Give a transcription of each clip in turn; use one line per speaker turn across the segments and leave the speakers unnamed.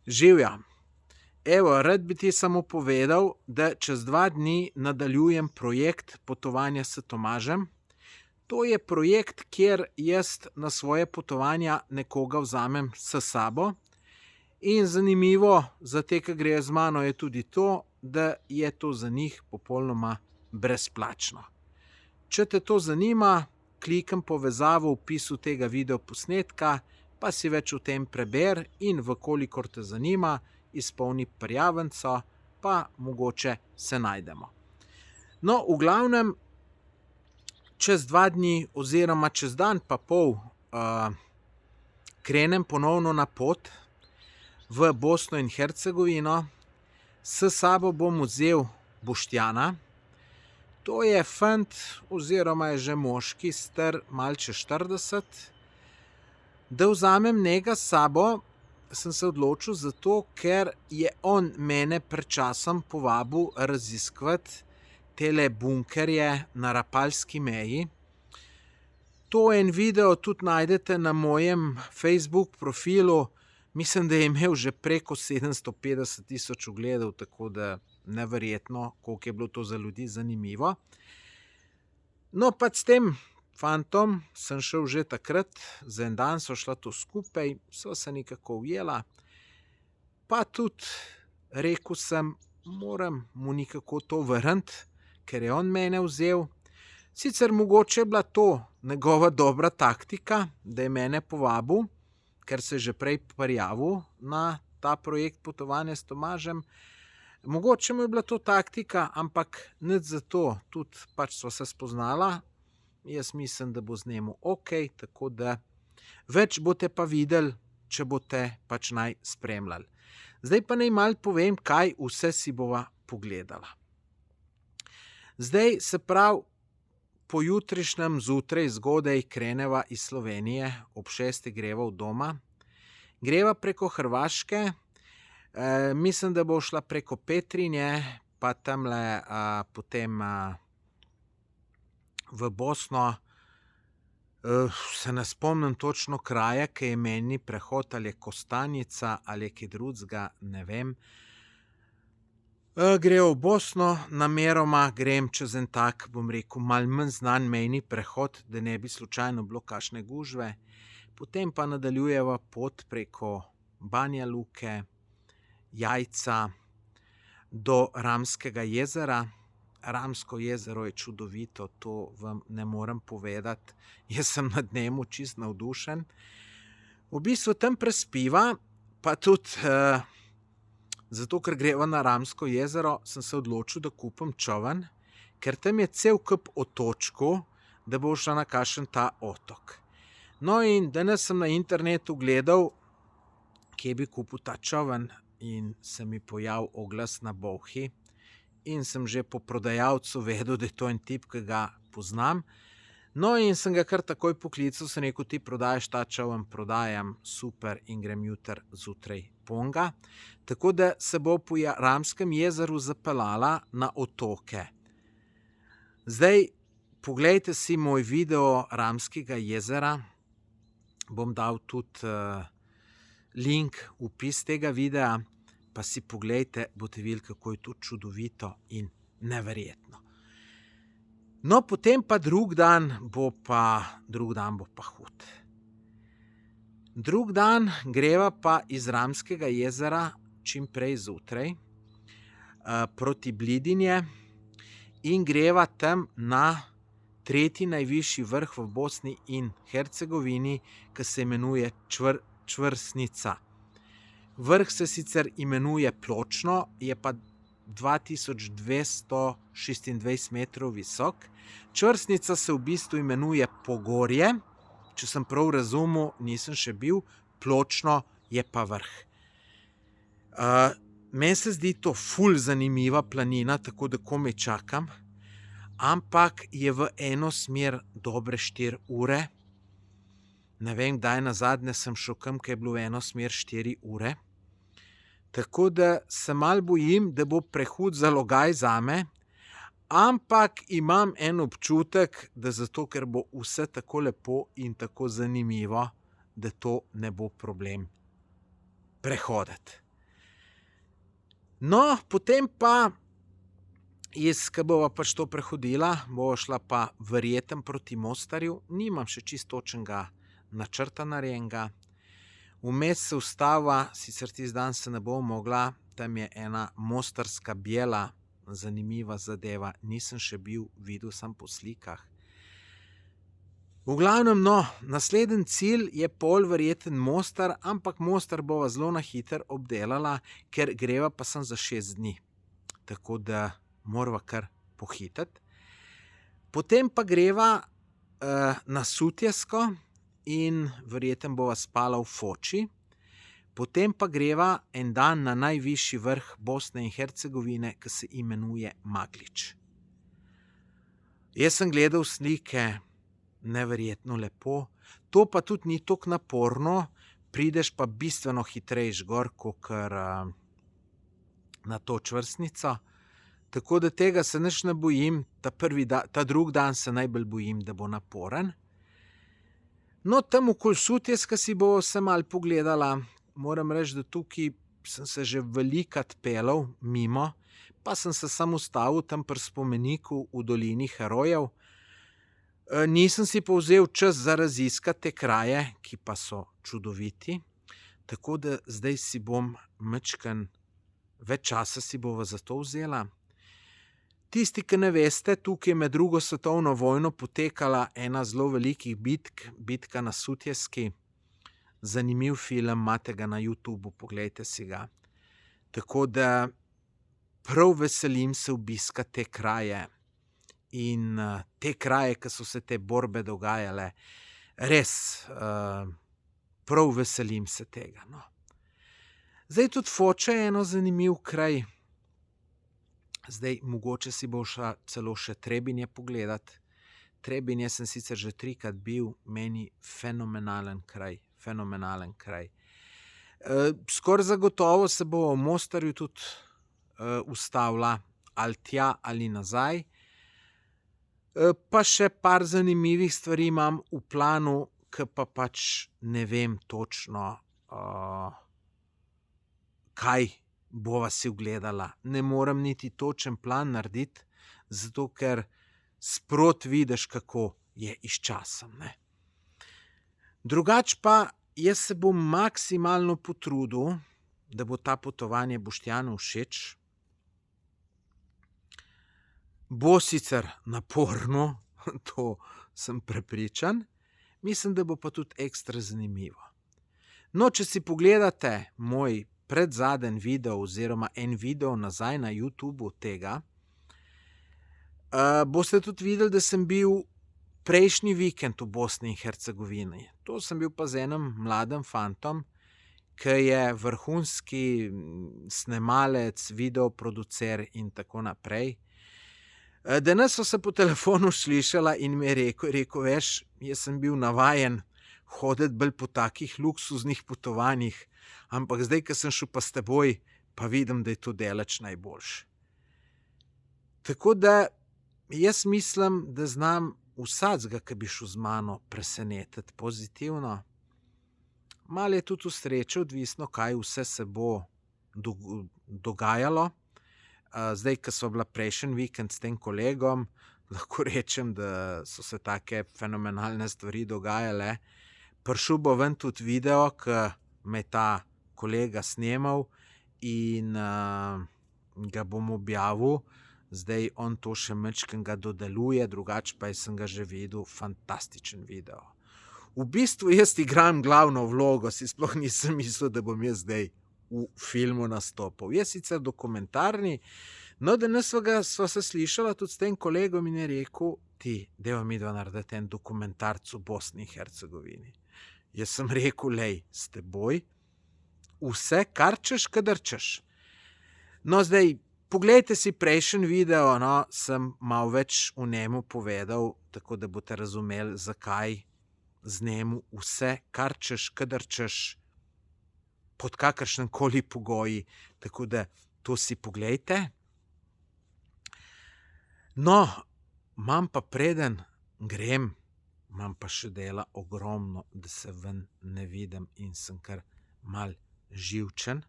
Živja. Evo, rad bi ti samo povedal, da čez 2 dni nadaljujem projekt potovanja s Tomažem. To je projekt, kjer jaz na svoje potovanja nekoga vzamem s sabo. In zanimivo za te, ki grejo z mano, je tudi to, da je to za njih popolnoma brezplačno. Če te to zanima, klikam povezavo v opisu tega videoposnetka, pa si več o tem preber in vkolikor te zanima, izpolni prijavnico, pa mogoče se najdemo. No, v glavnem, čez 2 dni oziroma čez dan pa pol krenem ponovno na pot v Bosno in Hercegovino. S sabo bom vzel Boštjana. To je fant oziroma je že moški, star malo čez 40. Da vzamem njega s sabo, sem se odločil zato, ker je on mene pred časom povabil raziskovati tele bunkerje na Rapalski meji. To en video tudi najdete na mojem Facebook profilu. Mislim, da je imel že preko 750.000 ogledov, tako da neverjetno, koliko je bilo to za ljudi zanimivo. No, pa s tem fantom sem šel že takrat, za en dan so šla to skupaj, so se nekako ujela, pa tudi rekel sem, moram mu nekako to vrniti, ker je on mene vzel. Sicer mogoče je bila to njegova dobra taktika, da je mene povabil, ker se je že prej prijavil na ta projekt potovanja s Tomažem. Mogoče mu je bila to taktika, ampak nič za to, tudi pač sva se spoznala. Jaz mislim, da bo z njemu okej, tako da več boste pa videli, če boste pač naj spremljali. Zdaj pa naj malo povem, kaj vse si bova pogledala. Zdaj, se pravi, pojutrišnjem zjutraj zgodaj kreneva iz Slovenije, ob 6. greva od doma. Greva preko Hrvaške, mislim, da bo šla preko Petrinje, pa tamle potem v Bosno. Se ne spomnim točno kraja, ki je mejni prehod, ali je Kostanjica, ali je kaj drugega, ne vem. Grejo v Bosno, nameroma grem čez en tak, bom rekel, malo manj znan mejni prehod, da ne bi slučajno bilo kakšne gužve. Potem pa nadaljujeva pot preko Banja Luke, Jajca do Ramskega jezera. Ramsko jezero je čudovito, to vam ne morem povedati. Jaz sem nad njim čisto navdušen. V bistvu tam prespiva, pa tudi zato, ker greva na Ramsko jezero, sem se odločil, da kupim čoln, ker tam je cel kup otočkov, da bo šla na kakšen ta otok. No, in danes sem na internetu gledal, kje bi kupil ta čoln, in se mi pojavil oglas na Bolhi. In sem že po prodajalcu vedel, da je to en tip, ki ga poznam. No, in sem ga kar takoj poklical, sem rekel, ti prodajaš ta čoln, prodajam, super, in grem jutri zjutraj ponga. Tako da se bo po Ramskem jezeru zapeljala na otoke. Zdaj, poglejte si moj video Ramskega jezera. Bom dal tudi link v opis tega videa, pa si poglejte, boste videli, kako je to čudovito in neverjetno. No, potem pa drug dan bo pa hud. Drug dan greva pa iz Ramskega jezera čim prej zjutraj proti Blidinje in greva tam na 3. najvišji vrh v Bosni in Hercegovini, ki se imenuje Čvrsnica. Vrh se sicer imenuje Pločno, je pa 2226 metrov visok. Čvrsnica se v bistvu imenuje Pogorje, če sem prav razumel, nisem še bil, Pločno je pa vrh. Meni se zdi to ful zanimiva planina, tako da komaj čakam, ampak je v eno smer dobre 4 ure. Ne vem, kdaj nazadnje sem šel kam, ko je bilo v eno smer 4 ure. Tako da se malo bojim, da bo prehud zalogaj zame, ampak imam en občutek, da zato, ker bo vse tako lepo in tako zanimivo, da to ne bo problem prehoditi. No, potem pa, ko bova pač to prehodila, bova šla pa verjetno proti Mostarju, nimam še čisto točnega načrta narejenega. Vmes se ustava, sicer tisti dan se ne bom mogla, tam je ena mostarska bijela, zanimiva zadeva, nisem še bil, videl sem po slikah. V glavnem, no, naslednji cilj je pol verjeten Mostar, ampak Mostar bova zelo na hiter obdelala, ker greva pa sem za 6 dni. Tako da morava kar pohiteti. Potem pa greva na Sutjesko in verjetno bova spala v Foči. Potem pa greva en dan na najvišji vrh Bosne in Hercegovine, ki se imenuje Maglič. Jaz sem gledal slike, neverjetno lepo, to pa tudi ni toliko naporno, prideš pa bistveno hitrejš gor, kakor na to čvrstnico. Tako da tega se nič ne bojim, ta drugi dan se najbolj bojim, da bo naporen. No, tam okoli Sutjeska si bo vse malo pogledala. Moram reči, da tukaj sem se že velikokrat peljal mimo, pa sem se samo ustavil tam pri spomeniku v dolini herojev. Nisem si pa vzel čas za raziskati te kraje, ki pa so čudoviti, tako da zdaj si bom majčkeno več časa si bova za to vzela. Tisti, ki ne veste, tukaj je med drugo svetovno vojno potekala ena zelo velikih bitk, bitka na Sutjeski. Zanimiv film, imate ga na YouTubu, poglejte si ga. Tako da prav veselim se obiska te kraje in te kraje, ki so se te borbe dogajale, res prav veselim se tega. No. Zdaj tudi Foča je eno zanimiv kraj. Zdaj, mogoče si bo šla celo še Trebinje pogledati. Trebinje sem sicer že 3-krat bil, meni fenomenalen kraj. Skoraj zagotovo se bo v Mostarju tudi ustavila ali tja ali nazaj. Pa še par zanimivih stvari imam v planu, ki pa pač ne vem točno, kaj bova si ogledala. Ne morem niti točen plan narediti, zato ker sproti vidiš, kako je izčasem, ne. Drugače pa, jaz se bom maksimalno potrudil, da bo ta potovanje Boštjanu všeč. Bo sicer naporno, to sem prepričan, mislim, da bo pa tudi ekstra zanimivo. No, če si pogledate moj predzadnji video oziroma en video nazaj na YouTubu tega, boste tudi videli, da sem bil prejšnji vikend v Bosni in Hercegovini. To sem bil pa z enim mladim fantom, ki je vrhunski snemalec, videoproducer in tako naprej. Danes so se po telefonu slišala in mi je rekel, veš, jaz sem bil navajen hoditi bolj po takih luksuznih potovanjih, ampak zdaj, ko sem šel pa s teboj, pa vidim, da je to daleč najboljše. Tako da jaz mislim, da znam vsakega, ki bi šel z mano, presenetiti pozitivno. Malo je tudi v sreči odvisno, kaj vse se bo dogajalo. Zdaj, ko sva bila prejšnji vikend s tem kolegom, lahko rečem, da so se take fenomenalne stvari dogajale. Prišel bo ven tudi video, ki me je ta kolega snemal in ga bom objavil. Zdaj on to še majčkeno ga dodeluje, drugače pa sem ga že videl, fantastičen video. V bistvu jaz igram glavno vlogo, si sploh nisem mislil, da bom jaz zdaj v filmu nastopil. Je sicer dokumentarni, no danes sva se slišala tudi s tem kolegom in je rekel, dajva midva narediti en dokumentarc v Bosni in Hercegovini. Jaz sem rekel, lej, s teboj, vse, kar češ, kadar češ. No, zdaj, poglejte si prejšnji video, no, sem malo več o njemu povedal, tako da boste razumeli, zakaj z njemu vse, kar češ, kadar češ, pod kakršnemkoli pogoji, tako da to si poglejte. No, imam pa preden grem, imam pa še dela ogromno, da se ven ne vidim in sem kar malo živčen.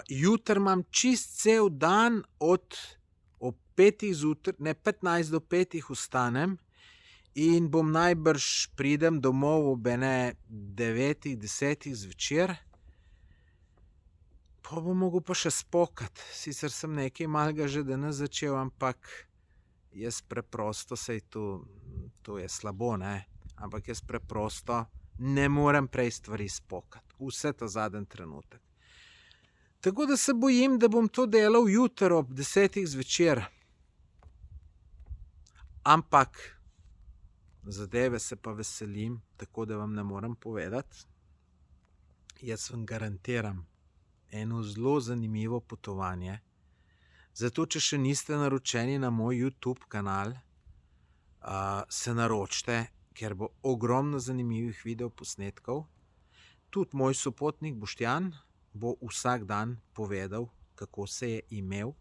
Jutri imam čist cel dan ob 5 zjutraj, 15 do 5 vstanem in bom najbrž pridem domov ob 9, 10 zvečer. Pa bom mogel pa še spokati. Sicer sem nekaj malega že danes začel, ampak jaz preprosto, sej to je slabo, ne, ampak jaz preprosto ne morem prej stvari spokati. Vse ta zadnji trenutek. Tako da se bojim, da bom to delal jutri ob 10 zvečer. Ampak zadeve se pa veselim, tako da vam ne morem povedati. Jaz vam garantiram eno zelo zanimivo potovanje. Zato, če še niste naročeni na moj YouTube kanal, se naročite, ker bo ogromno zanimivih videoposnetkov. Tudi moj sopotnik Boštjan bo vsak dan povedal, kako se je imel.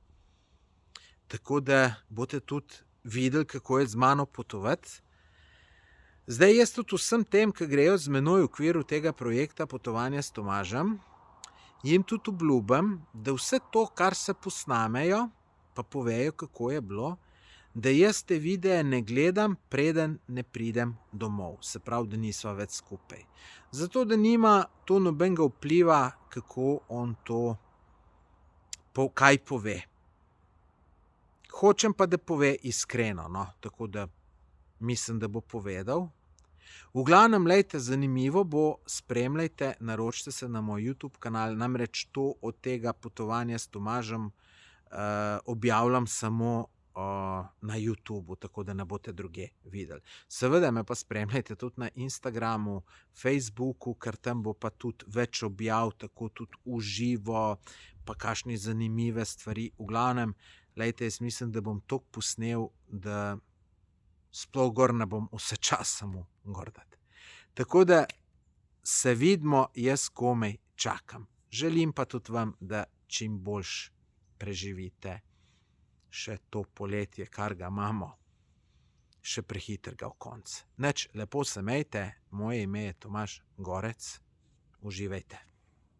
Tako da boste tudi videli, kako je z mano potovati. Zdaj jaz tudi vsem tem, ki grejo z menoj v okviru tega projekta Potovanja s Tomažem, jim tudi obljubim, da vse to, kar se posnamejo, pa povejo, kako je bilo, da jaz te videe ne gledam, preden ne pridem domov. Se pravi, da nisva več skupaj. Zato, da nima to nobenega vpliva, kako on to, kaj pove. Hočem pa, da pove iskreno, no, tako da mislim, da bo povedal. V glavnem, lejte, zanimivo bo, spremljajte, naročite se na moj YouTube kanal, namreč to od tega Potovanja s Tomažem objavljam samo na YouTubu, tako da ne boste druge videli. Seveda me pa spremljajte tudi na Instagramu, Facebooku, ker tam bo pa tudi več objav, tako tudi v živo, pa kakšne zanimive stvari. V glavnem, lejte, jaz mislim, da bom toliko posnel, da sploh gor ne bom vse čas samo gor dati. Tako da se vidimo, jaz komaj čakam. Želim pa tudi vam, da čim boljš preživite še to poletje, kar ga imamo, še prehitrega v konec. Nič, lepo se imejte, moje ime je Tomaž Gorec, uživajte.